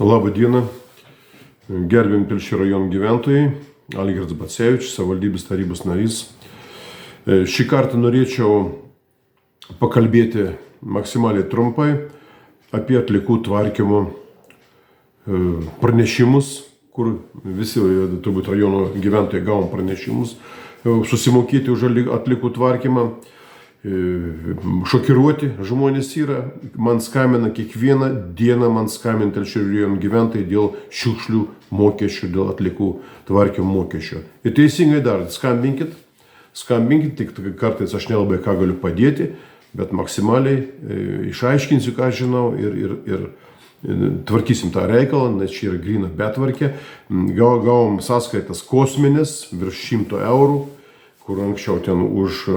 Labą dieną, gerbėjim Telšių rajono gyventojai, Algirdas Bacevičius, savivaldybės tarybos narys. Šį kartą norėčiau pakalbėti maksimaliai trumpai apie atliekų tvarkymo pranešimus, kur visi turbūt rajono gyventojai gavom pranešimus, susimokėti už atliekų tvarkymą. Šokiruoti žmonės yra, man skambina kiekvieną dieną, Telšių rajono gyventojai dėl šiukšlių mokesčių, dėl atliekų tvarkymo mokesčių. Ir teisingai darot, skambinkit, tik kartais aš nelabai ką galiu padėti, bet maksimaliai išaiškinsiu, ką aš žinau ir tvarkysim tą reikalą, nes čia yra gryna betvarkė. Gavom sąskaitas kosminės, virš 100 eurų, kur anksčiau ten už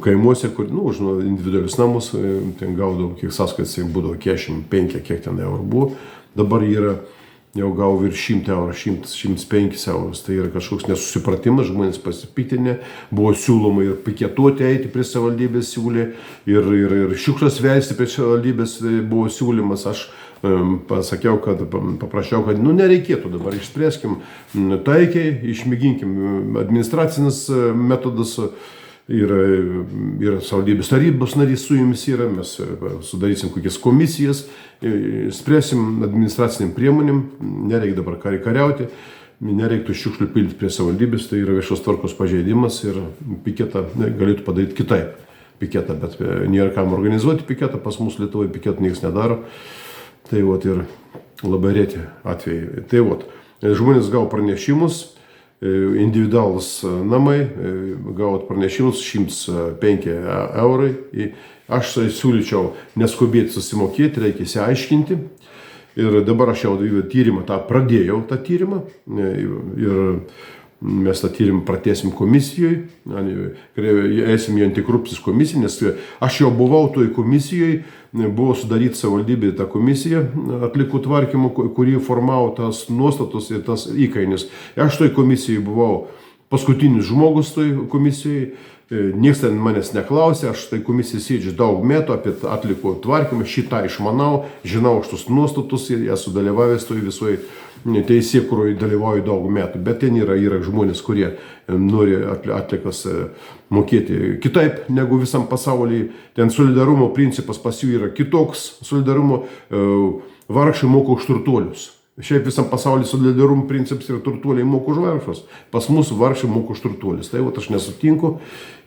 kaimuose, kur, už individualius namus, ten gaudavau, kiek sąskaitas, būdavo 45, kiek ten eurų buvo. Dabar yra, jau gavau virš 100 eurų, 105 eurus. Tai yra kažkoks nesusipratimas, žmonės pasipiktinę, buvo siūloma ir piketuoti eiti prie savivaldybės siūlė, ir šiukšles vesti prie savivaldybės buvo siūlymas. Aš pasakiau, paprašiau, kad nereikėtų dabar, išspręskim taikiai, išmėginkim administracinis metodas. Ir savivaldybės tarybos narys su jumis yra, mes sudarysim kokias komisijas, spręsim administraciniam priemonėm, nereikia dabar kariauti, nereiktų šiukšlių pilti prie savivaldybės, tai yra viešos tvarkos pažeidimas ir piketą galėtų padaryti kitaip. Piketą, bet nėra kam organizuoti piketą, pas mus Lietuvoje piketų niekas nedaro. Tai ir labai reti atvejai. Tai žmonės gavo pranešimus, individualus namai, gavot pranešimus 105 eurai. Aš siūlyčiau neskubėti susimokėti, reikia įsiaiškinti. Ir dabar aš jau tyrimą pradėjau tą tyrimą. Ir mes tą tyrimą pratęsim komisijoje, eisim į antikorupcijos komisiją, nes aš jau buvau toj komisijoje, buvo sudaryta savivaldybėje ta komisija atliekų tvarkymo, kuri formavo tas nuostatus ir tas įkainis. Aš toj komisijoje buvau paskutinis žmogus toj komisijoje, niekas ten manęs neklausė, aš tai komisijai sėdžiu daug metų apie atliekų tvarkymą, šitą išmanau, žinau šitus nuostatus ir esu dalyvavęs toj visoje teisėje, kurioje dalyvauju daug metų. Bet ten yra žmonės, kurie nori atliekas mokėti kitaip negu visam pasaulyje. Ten solidarumo principas pas jų yra kitoks, solidarumo vargšai moka už turtuolius. Šiaip visam pasaulyje solidarumo principas yra turtuoliai moka už vargšus. Pas mus vargšai moka už turtuolius. Tai aš nesutinku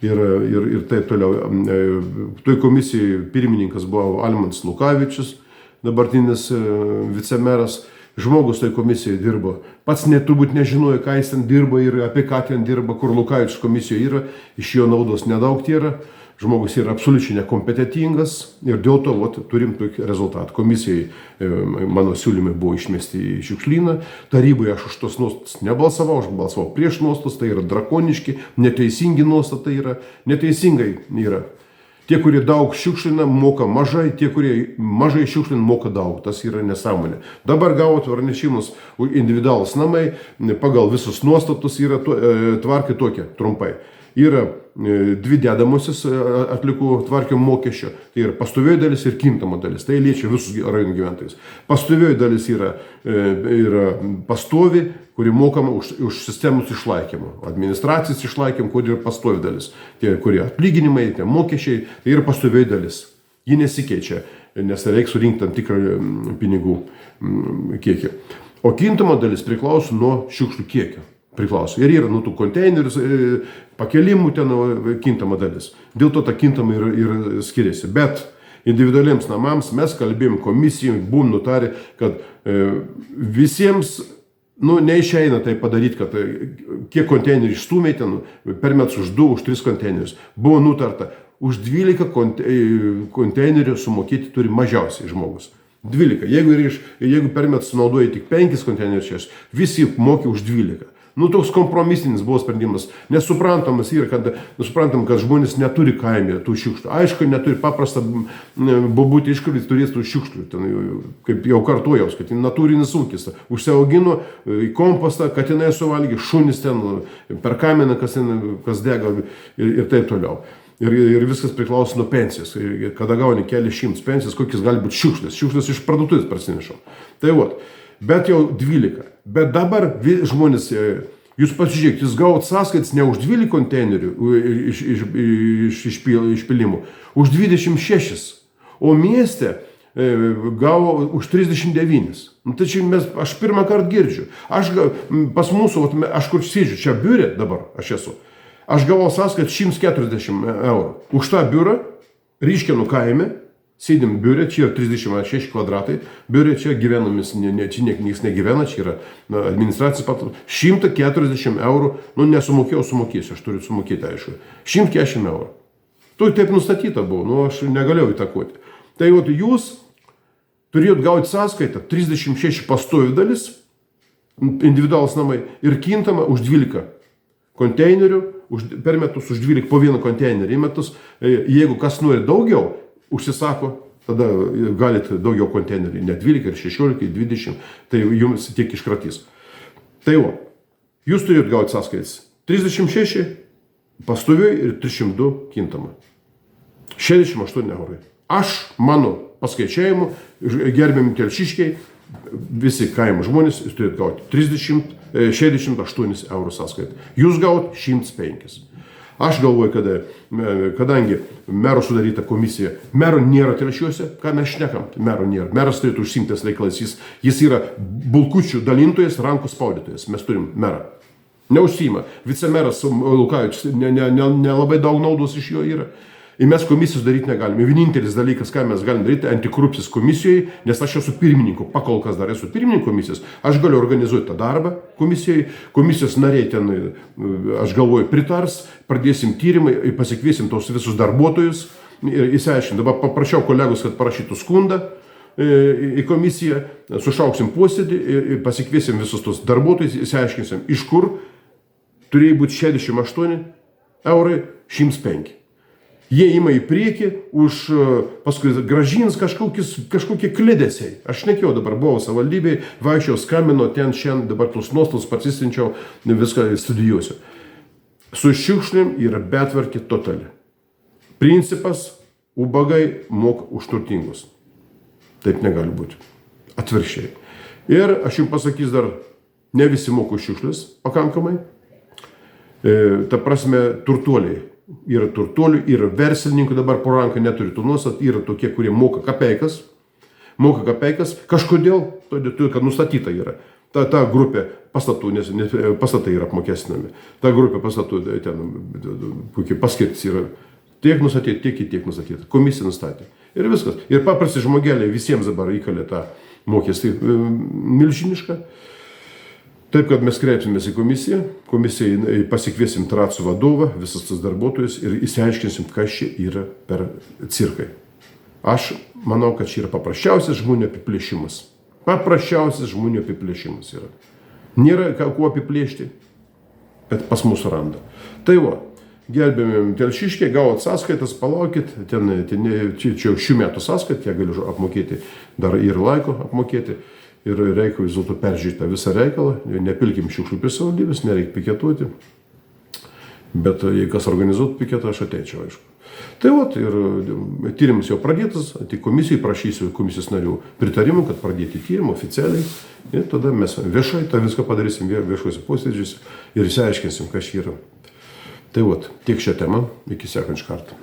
ir taip toliau. Toj komisijai pirmininkas buvo Almantas Lukavičius, dabartinis vicemeras. Žmogus toj komisijoje dirbo. Pats turbūt nežinojo, ką jis ten dirbo ir apie ką ten dirba, kur Lukavičius komisijoje yra. Iš jo naudos nedaug yra. Žmogus yra absoliučiai nekompetentingas ir dėl to turim tokį rezultatą. Komisijai mano siūlymai buvo išmesti į šiukšlyną. Taryboje aš už tos nuostatas nebalsavau, aš balsavau prieš nuostatas, tai yra drakoniški, neteisingi nuostatai yra, neteisingai yra. Tie, kurie daug šiukšlina, moka mažai, tie, kurie mažai šiukšlina, moka daug. Tas yra nesąmonė. Dabar gavot pranešimus individualus namai, pagal visus nuostatus yra tvarkai tokie, trumpai. Yra dvi dedamosios atliekų tvarkymo mokesčio. Tai yra pastovioji dalis ir kintama dalis. Tai liečia visus rajonų gyventojus. Pastovioji dalis yra pastovi, kuri mokama už sistemos išlaikymą. Administracijos išlaikymą, kur yra pastovi dalis. Tie, kurie atlyginimai, tie mokesčiai, tai yra pastovioji dalis. Ji nesikeičia, nes reikia surinkti tam tikrą pinigų kiekį. O kintama dalis priklauso nuo šiukšlių kiekio. Priklauso. Ir yra tų konteinerių, pakelimų ten kintama dalis. Dėl to ta kintama ir skiriasi. Bet individualiems namams mes kalbėjom komisijai, buvom nutarę, kad visiems neišeina tai padaryti, kad kiek konteinerių išstūmė ten per metus už 2, už 3 konteinerius. Buvo nutarta, už 12 konteinerių sumokėti turi mažiausiai žmogus. 12. Jeigu per metus naudoja tik 5 konteinerius, visi mokė už 12. Toks kompromisinis buvo sprendimas. Nesuprantamas yra, kad žmonės neturi kaime tų šiukšlių. Aišku, neturi paprastą bobutį iškart turės tų šiukšlių. Ten, kaip jau kartuojaus, kad natūrinis ūkis. Užsiaugino į kompostą, katinai suvalgė, šunis ten per kaminą, kas dega ir taip toliau. ir viskas priklauso nuo pensijos. Kada gauni keli šimtus pensijos, kokios gali būti šiukšlės. Šiukšlės iš parduotuvės prasinešam. Tai vat, bet jau 12. Bet dabar žmonės, jūs pasižiūrėkit, jūs gavot sąskaitas ne už 12 konteinerių išpilimų, už 26. O mieste gavo už 39. Tai čia aš pirmą kartą girdžiu. Pas mūsų, aš kur sėdžiu, čia biure dabar aš esu. Aš gavau sąskaitą 140 eurų. Už tą biurą, Ryškėnų kaime, sėdim biure, čia yra 36 kvadratai, biure čia gyvenamis, čia niekas negyvena, čia yra administracinis patalpos. 140 eurų, nesumokėjau, sumokėsiu, aš turiu sumokėti, aišku. 140 eurų. Tu taip nustatyta buvo, aš negalėjau įtakoti. Tai jūs turėjot gauti sąskaitą 36 pastovių dalis, individualus namai, ir kintama už 12 konteinerių, per metus už 12 po vieną konteinerį į metus. Jeigu kas nori daugiau, užsisako, tada galite daugiau konteinerių, ne 12, ir 16, ir 20, tai jums tiek iškratys. Tai jūs turėjot gauti sąskaitas 36 pastoviui ir 302 kintama. 68 eurai. Mano paskaičiavimu, gerbiami telšiškiai, visi kaimo žmonės, jūs turėt gauti 68 eurų sąskaitą. Jūs gaut 105. Aš galvoju, kadangi mero sudaryta komisija, mero nėra telšiuose, ką mes šnekam, mero nėra. Meras turėtų užsiimtis reikalais, jis yra bulkučių dalintojas, rankų spaudytojas. Mes turim merą. Neužsiima. Vicemeras Lukavičius, nelabai daug naudos iš jo yra. Ir mes komisijos daryti negalime. Vienintelis dalykas, ką mes galim daryti, antikorupcijos komisijoje, nes aš esu pirmininku, pakol kas dar esu pirmininku komisijos, aš galiu organizuoti tą darbą komisijoje, komisijos nariai ten, aš galvoju, pritars, pradėsim tyrimai, pasikviesim tos visus darbuotojus ir įsiaiškinti. Dabar paprašiau kolegus, kad parašytų skundą į komisiją, sušauksim posėdį ir pasikviesim visus tos darbuotojus, įsiaiškinsim, iš kur turėjo būti 68 eurai 105. Jie ima į priekį, paskui gražins kažkokie klidesiai. Aš nekėjau dabar, buvau savivaldybėje, vaikščiau, skambino ten, šiandien, dabar tos nuostos pasisinčiau, viską studijuosiu. Su šiukšlėm yra betvarkė totali. Principas, ubagai moka už turtingus. Taip negali būti. Atvirkščiai. Ir aš jums pasakysiu dar, ne visi moka už šiukšlės pakankamai. Ta prasme, turtuoliai. Yra turtuolių, yra verslininkų, dabar po ranką neturi tų nuostat, yra tokie, kurie moka kapeikas, kažkodėl, todėl, kad nustatyta yra. Ta grupė pastatų, nes pastatai yra apmokestinami, ta grupė pastatų, ten, kokie paskirtis yra, tiek nustatyta, tiek nustatyta, komisija nustatė. Ir viskas. Ir paprasti žmogeliai visiems dabar įkalė tą mokestį milžinišką. Taip, kad mes kreipsimės į komisiją, komisijai pasikviesim tracų vadovą, visus tas darbuotojus ir įsiaiškinsim, kas čia yra per cirkai. Aš manau, kad čia yra paprasčiausias žmonių apiplėšimas. Paprasčiausias žmonių apiplėšimas yra. Nėra kuo apiplėšti, bet pas mus randa. Tai gerbėmi telšiškiai, gavot sąskaitas, palaukit, čia šių metų sąskaitą, ją galiu apmokėti, dar ir laiko apmokėti. Ir reikia vis dėlto peržiūrėti tą visą reikalą, nepilkim šiukšlių prie savivaldybės, nereikia piketuoti, bet jei kas organizuotų piketą, aš ateičiau, aišku. Tai ir tyrimas jau pradėtas, tai komisijai prašysiu komisijos narių pritarimų, kad pradėti tyrimą oficialiai, ir tada mes viešai tą viską padarysim viešuose posėdžiuose ir išsiaiškinsim, kas yra. Tai tiek šią temą, iki sekančio karto.